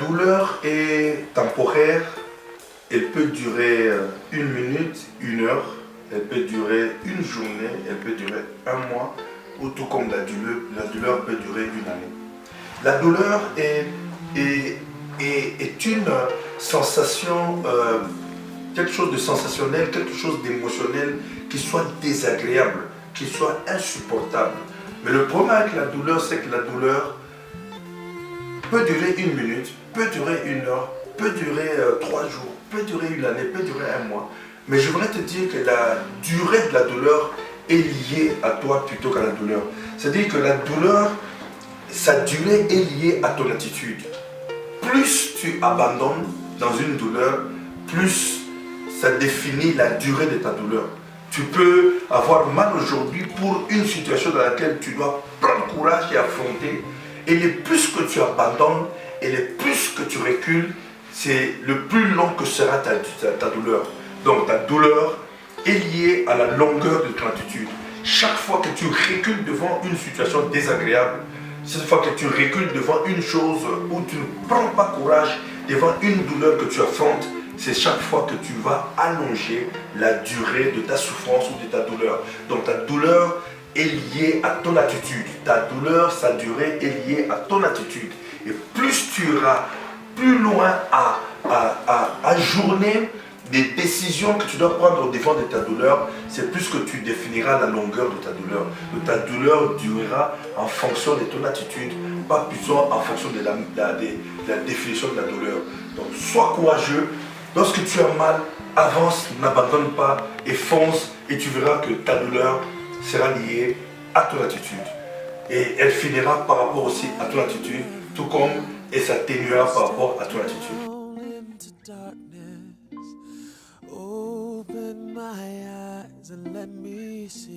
douleur est temporaire, elle peut durer 1 minute, 1 heure, elle peut durer une journée, elle peut durer un mois, ou tout comme la douleur peut durer une année. La douleur est une sensation, quelque chose de sensationnel, quelque chose d'émotionnel qui soit désagréable, qui soit insupportable. Mais le problème avec la douleur, c'est que la douleur peut durer 1 minute, peut durer 1 heure, peut durer 3 jours, peut durer une année, peut durer un mois. Mais je voudrais te dire que la durée de la douleur est liée à toi plutôt qu'à la douleur. C'est-à-dire que la douleur, sa durée est liée à ton attitude. Plus tu abandonnes dans une douleur, plus ça définit la durée de ta douleur. Tu peux avoir mal aujourd'hui pour une situation dans laquelle tu dois prendre courage et affronter. Et le plus que tu abandonnes et le plus que tu recules, c'est le plus long que sera ta douleur. Donc ta douleur est liée à la longueur de ton attitude. Chaque fois que tu recules devant une situation désagréable, chaque fois que tu recules devant une chose où tu ne prends pas courage, devant une douleur que tu affrontes, c'est chaque fois que tu vas allonger la durée de ta souffrance ou de ta douleur. Donc ta douleur est liée à ton attitude. Ta douleur, sa durée est liée à ton attitude. Et plus tu iras plus loin à ajourner des décisions que tu dois prendre au devant de ta douleur, c'est plus que tu définiras la longueur de ta douleur. Donc ta douleur durera en fonction de ton attitude, pas plutôt en fonction de la définition de la douleur. Donc sois courageux. Lorsque tu as mal, avance, n'abandonne pas et fonce et tu verras que ta douleur sera liée à ton attitude. Et elle finira par rapport aussi à ton attitude, tout comme elle s'atténuera par rapport à ton attitude. Open my eyes and let me see.